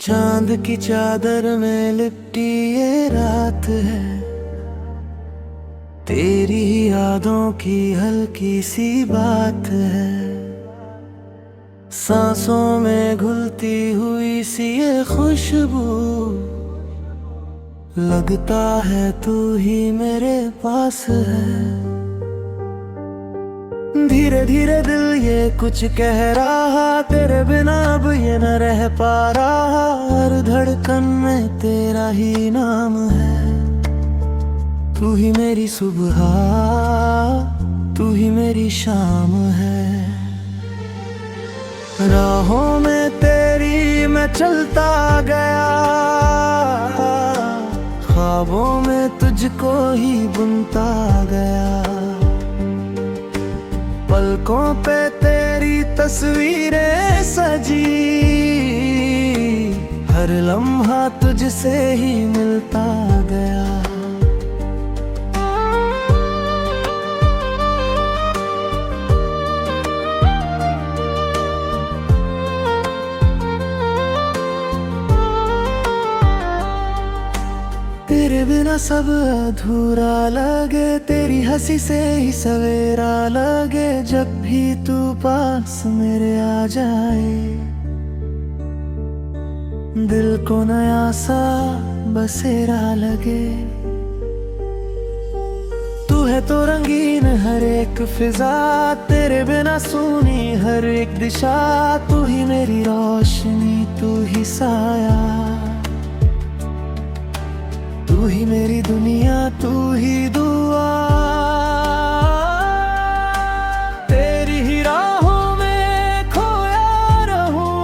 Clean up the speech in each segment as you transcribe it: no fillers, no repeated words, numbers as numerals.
चांद की चादर में लिपटी ये रात है, तेरी यादों की हल्की सी बात है। सांसों में घुलती हुई सी ये खुशबू, लगता है तू ही मेरे पास है। धीरे धीरे दिल ये कुछ कह रहा, तेरे बिना अब ये न रह पा रहा। हर धड़कन में तेरा ही नाम है। तू ही मेरी सुबह, तू ही मेरी शाम है। राहों में तेरी मैं चलता गया, ख्वाबों में तुझको ही बुनता गया। पलकों पे तेरी तस्वीरें सजी, हर लम्हा तुझसे ही मिलता गया। तेरे बिना सब अधूरा लगे, तेरी हंसी से ही सवेरा लगे। जब भी तू पास मेरे आ जाए, दिल को नया सा बसेरा लगे। तू है तो रंगीन हर एक फिजा, तेरे बिना सूनी हर एक दिशा। तू ही मेरी रोशनी, तू ही साया, तू ही मेरी दुनिया, तू ही दुआ। तेरी ही राहों में खोया रहूं,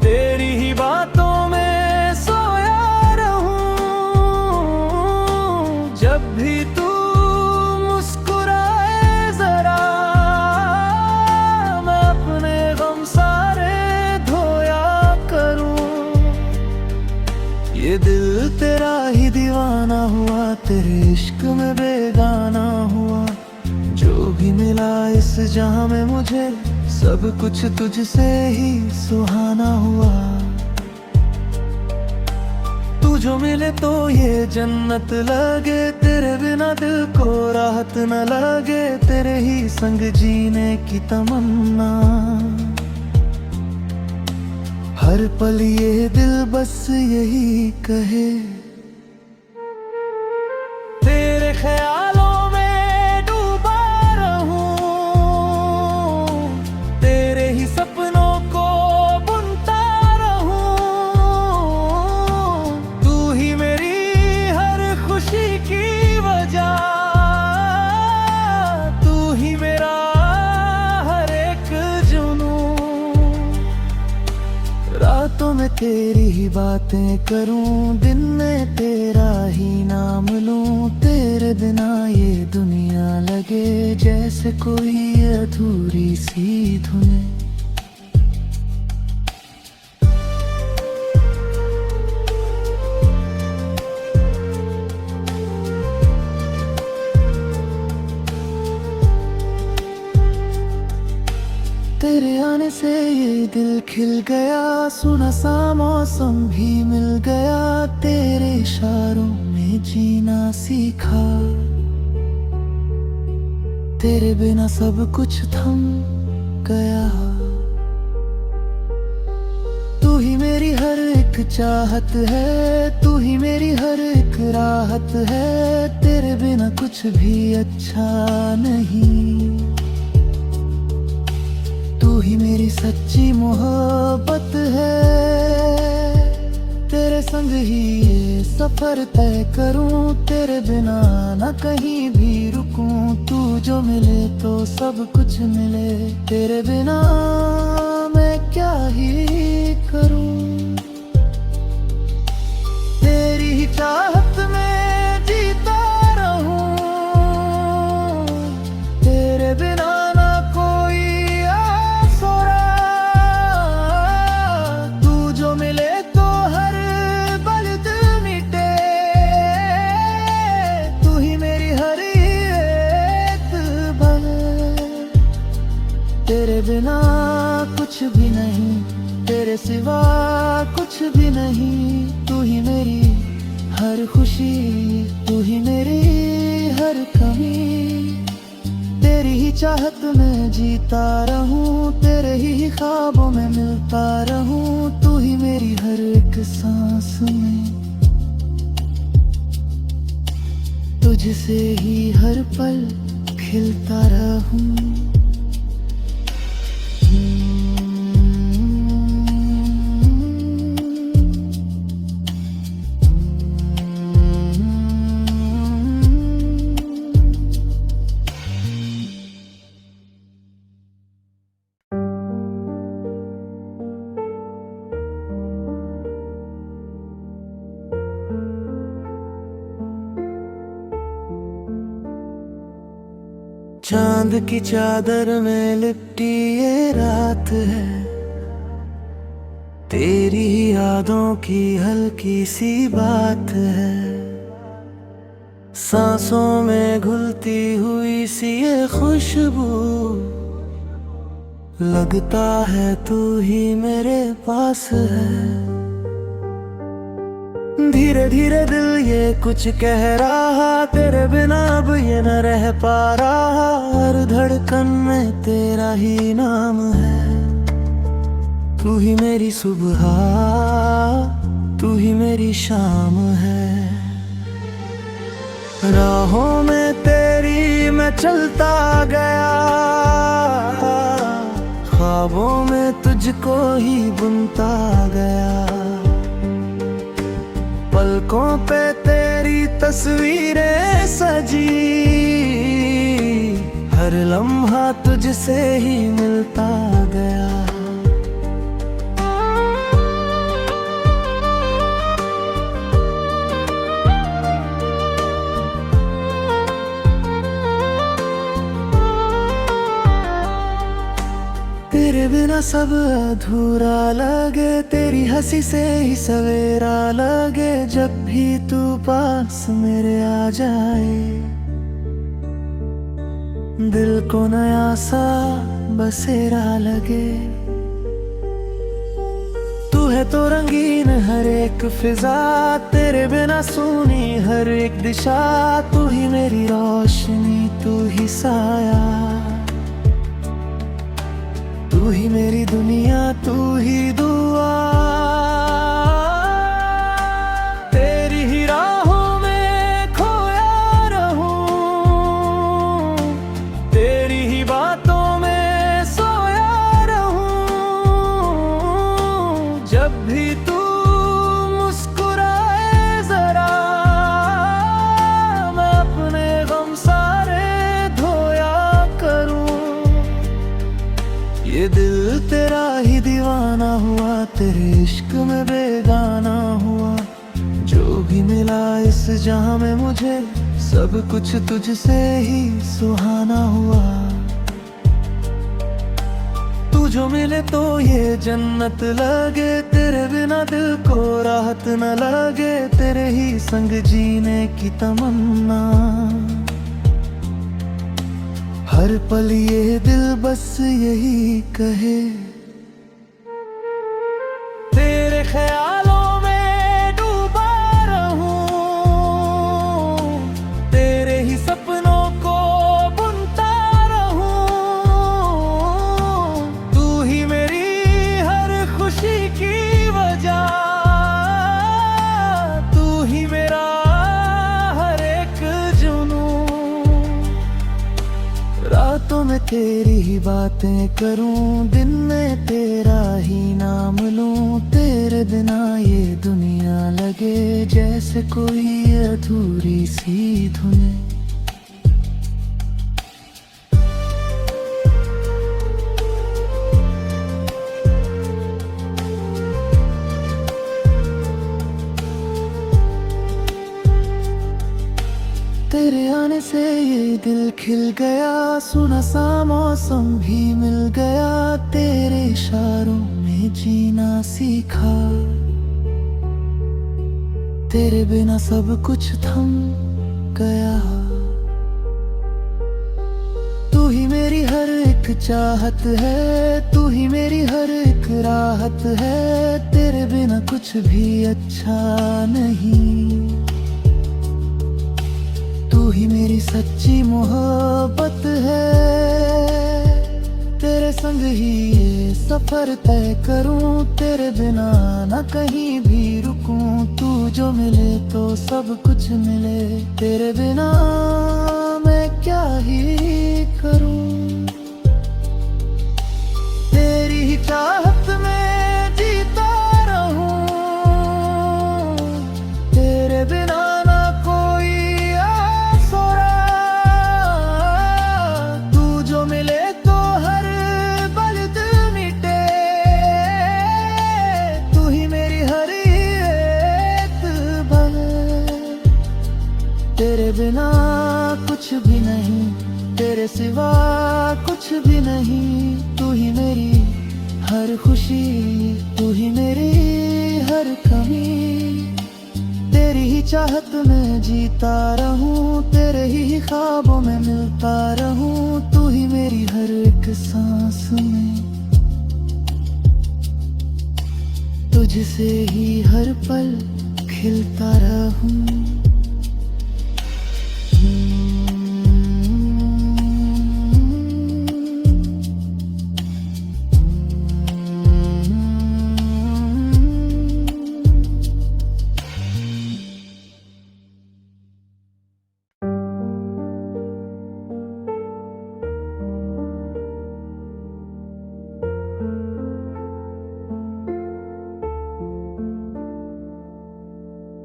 तेरी ही बातों में सोया रहूं। जब भी तू मुस्कुराए जरा, मैं अपने गम सारे धोया करूं। ये दिल तेरा ही दीवाना हुआ, तेरे इश्क में बेगाना हुआ। जो भी मिला इस जहां में मुझे, सब कुछ तुझसे ही सुहाना हुआ। तू जो मिले तो ये जन्नत लगे, तेरे बिना दिल को राहत न लगे। तेरे ही संग जीने की तमन्ना, हर पल ये दिल बस यही कहे। तेरे ख्यालों में डूबा रहूं, तेरे ही सपनों को बुनता रहूं। तू ही मेरी हर खुशी की वजह, तू ही मेरा हर एक जुनून। रातों में तेरी ही बातें करूं, दिन में तेरा ही नाम लूं। तेरे बिना ये दुनिया लगे जैसे कोई अधूरी सी धुन। तेरे आने से ये दिल खिल गया, सुना सा मौसम भी मिल गया। तेरे इशारों में जीना सीखा, तेरे बिना सब कुछ थम गया। तू ही मेरी हर एक चाहत है, तू ही मेरी हर एक राहत है। तेरे बिना कुछ भी अच्छा नहीं, तू ही मेरी सच्ची मोहब्बत है। तेरे संग ही ये सफर तय करूं, तेरे बिना न कहीं भी रुकूं। तू जो मिले तो सब कुछ मिले, तेरे बिना मैं क्या ही करूं। तेरी ही चाहत में जीता रहूं, तेरे बिना तेरे बिना कुछ भी नहीं। तेरे सिवा कुछ भी नहीं। तू ही मेरी हर खुशी, तू ही मेरी हर कमी। तेरी ही चाहत में जीता रहूं, तेरे ही ख्वाबों में मिलता रहूं। तू ही मेरी हर एक सांस में, तुझसे ही हर पल खिलता रहूं। चांद की चादर में लिपटी ये रात है, तेरी ही यादों की हल्की सी बात है। सांसों में घुलती हुई सी ये खुशबू, लगता है तू ही मेरे पास है। धीरे धीरे दिल ये कुछ कह रहा, तेरे बिना अब ये न रह पा रहा। हर धड़कन में तेरा ही नाम है। तू ही मेरी सुबह, तू ही मेरी शाम है। राहों में तेरी मैं चलता गया, ख्वाबों में तुझको ही बुनता गया। पलकों पे तेरी तस्वीरें सजी, हर लम्हा तुझसे ही मिलता गया। तेरे बिना सब अधूरा लगे, तेरी हंसी से ही सवेरा लगे। जब भी तू पास मेरे आ जाए, दिल को नया सा बसेरा लगे। तू है तो रंगीन हर एक फिजा, तेरे बिना सूनी हर एक दिशा। तू ही मेरी रोशनी, तू ही साया, तू ही मेरी दुनिया, तू ही दुआ। तेरी ही राहों में खोया रहूं, तेरी ही बातों में सोया रहूं। जब भी तू मुस्कुराए जरा, मैं अपने गम सारे धोया करूं। ये दिल तेरा ही दीवाना हुआ, तेरे इश्क में बेगाना हुआ। जो भी मिला इस जहां में मुझे, सब कुछ तुझसे ही सुहाना हुआ। तू जो मिले तो ये जन्नत लगे, तेरे बिना दिल को राहत न लगे। तेरे ही संग जीने की तमन्ना, हर पल ये दिल बस यही कहे। तेरे ख्यालों में डूबा रहूं, तेरे ही सपनों को बुनता रहूं। तू ही मेरी हर खुशी की वजह, तू ही मेरा हर एक जुनून। रातों में तेरी ही बातें करूं, दिन में तेरा ही नाम लूं। तेरे बिना ये दुनिया लगे जैसे कोई अधूरी सी धुन। तेरे आने से ये दिल खिल गया, सुना सा मौसम भी मिल गया। तेरे इशारों में जीना सीखा, तेरे बिना सब कुछ थम गया। तू ही मेरी हर एक एक चाहत है, तू ही मेरी हर एक राहत है। तेरे बिना कुछ भी अच्छा नहीं, तू ही मेरी सच्ची मोहब्बत है। तेरे संग ही ये सफर तय करूं, तेरे बिना ना कहीं भी रुकूं। तू जो मिले तो सब कुछ मिले, तेरे बिना मैं क्या ही करूं। तेरी ही चाहत में जीता रहूं, तेरे बिना ना कोई आसरा। तू जो मिले तो हर पल दिल मिटे, तू ही मेरी हर एक भर। तेरे बिना कुछ भी नहीं, तेरे सिवा कुछ भी नहीं। तू ही मेरी हर खुशी, तू ही मेरी हर कमी। तेरी ही चाहत में जीता रहूं, तेरे ही ख्वाबों में मिलता रहूं। तू ही मेरी हर एक सांस में, तुझसे ही हर पल खिलता रहूं।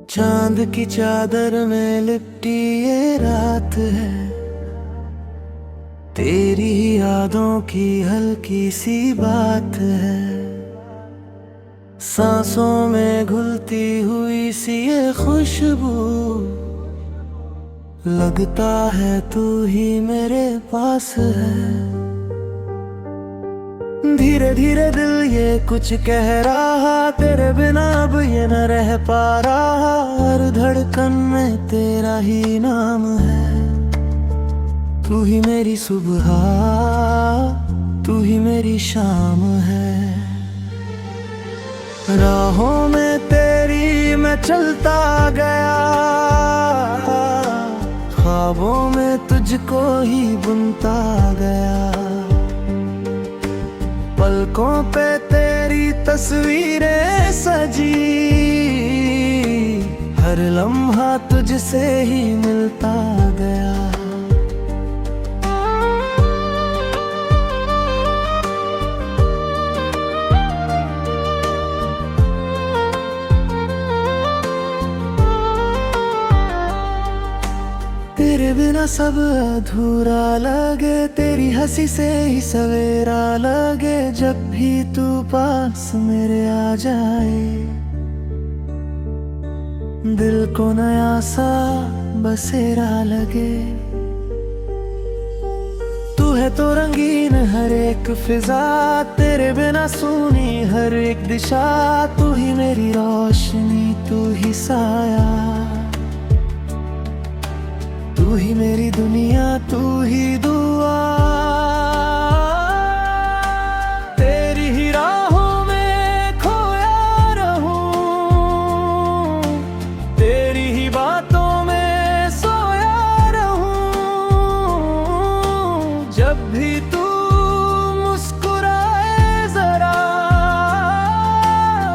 चांद की चादर में लिपटी ये रात है, तेरी ही यादों की हल्की सी बात है। सांसों में घुलती हुई सी ये खुशबू, लगता है तू ही मेरे पास है। धीरे धीरे दिल ये कुछ कह रहा, तेरे बिना अब ये न रह पा रहा। हर धड़कन में तेरा ही नाम है, तू ही मेरी सुबह, तू ही मेरी शाम है। राहों में तेरी मैं चलता गया, ख्वाबों में तुझको ही बुनता गया। पलकों पे तेरी तस्वीरें सजी, हर लम्हा तुझसे ही मिलता गया। तेरे बिना सब अधूरा लगे, तेरी हंसी से ही सवेरा लगे। जब भी तू पास मेरे आ जाए, दिल को नया सा बसेरा लगे। तू है तो रंगीन हर एक फिजा, तेरे बिना सूनी हर एक दिशा। तू ही मेरी रोशनी, तू ही साया, तू ही मेरी दुनिया, तू ही दुआ। तेरी ही राहों में खोया रहूं, तेरी ही बातों में सोया रहूं। जब भी तू मुस्कुराए जरा,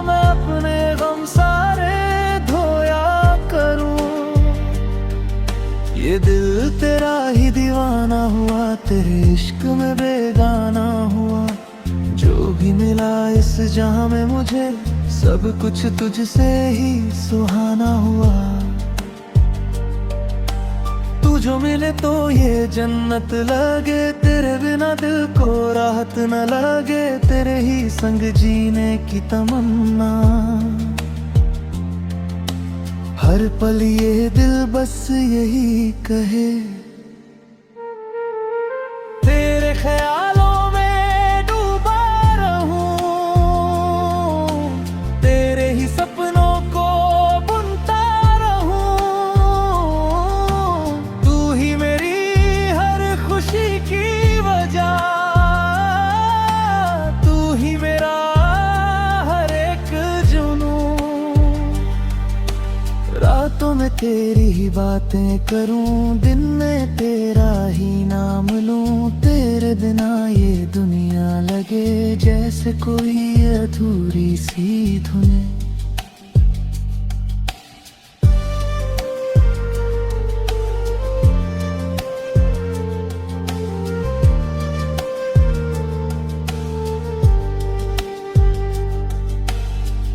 मैं अपने गम सारे धोया करूं। ये दिल तेरा ही दीवाना हुआ, तेरे इश्क में बेगाना हुआ। जो भी मिला इस जहां में मुझे, सब कुछ तुझसे ही सुहाना हुआ। तू जो मिले तो ये जन्नत लगे, तेरे बिना दिल को राहत न लगे। तेरे ही संग जीने की तमन्ना, हर पल ये दिल बस यही कहे। तेरे ख्यालों में डूबा रहूं, तेरे ही सपनों को बुनता रहूं। तू ही मेरी हर खुशी की वजह, तेरी ही बातें करूं, दिन में तेरा ही नाम लूं। तेरे बिना ये दुनिया लगे जैसे कोई अधूरी सी धुन।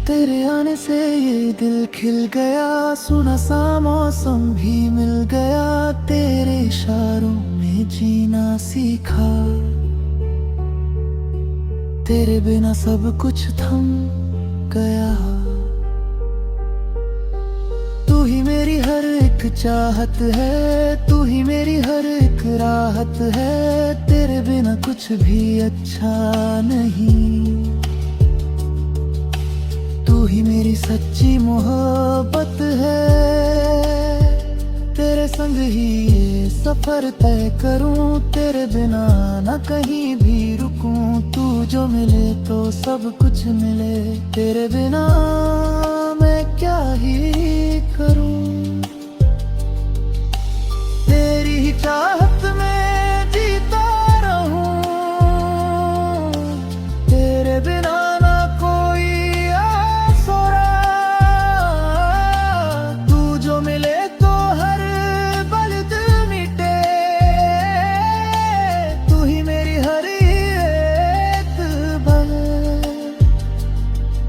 तेरे आने से ये दिल खिल गया, सुना सा मौसम भी मिल गया। तेरे इशारों में जीना सीखा, तेरे बिना सब कुछ थम गया। तू ही मेरी हर एक चाहत है, तू ही मेरी हर एक राहत है। तेरे बिना कुछ भी अच्छा नहीं, तू ही मेरी सच्ची मोहब्बत है। तेरे संग ही ये सफर तय करूं, तेरे बिना ना कहीं भी रुकूं। तू जो मिले तो सब कुछ मिले, तेरे बिना मैं क्या ही करूं। तेरी ही चाहत में जीता रहूं, तेरे बिना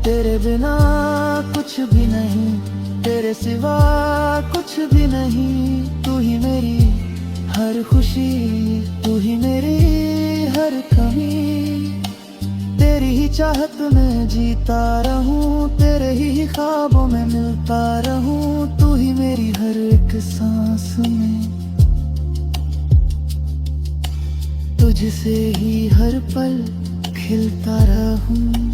तेरे बिना कुछ भी नहीं, तेरे सिवा कुछ भी नहीं। तू ही मेरी हर खुशी, तू ही मेरी हर कमी। तेरी ही चाहत में जीता रहूं, तेरे ही ख्वाबों में मिलता रहूं। तू ही मेरी हर एक सांस में, तुझसे ही हर पल खिलता रहूं।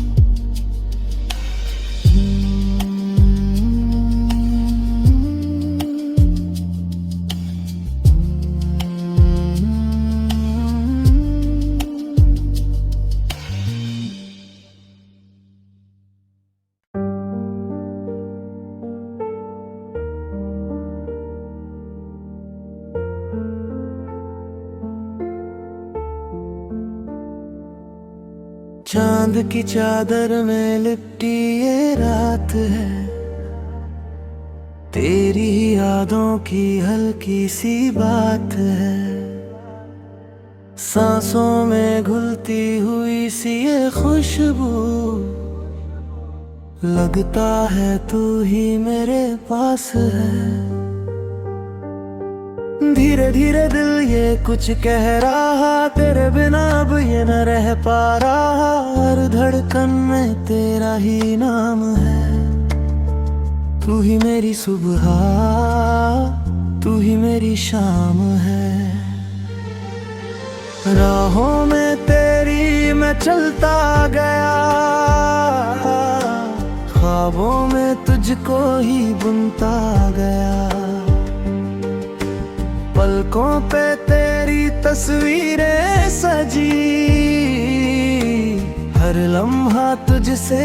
चांद की चादर में लिपटी ये रात है, तेरी ही यादों की हल्की सी बात है। सांसों में घुलती हुई सी ये खुशबू, लगता है तू ही मेरे पास है। धीरे धीरे दिल ये कुछ कह रहा, तेरे बिना अब ये न रह पा रहा। हर धड़कन में तेरा ही नाम है, तू ही मेरी सुबह, तू ही मेरी शाम है। राहों में तेरी मैं चलता गया, ख्वाबों में तुझको ही बुनता गया। पलकों पे तेरी तस्वीरें सजी, हर लम्हा तुझसे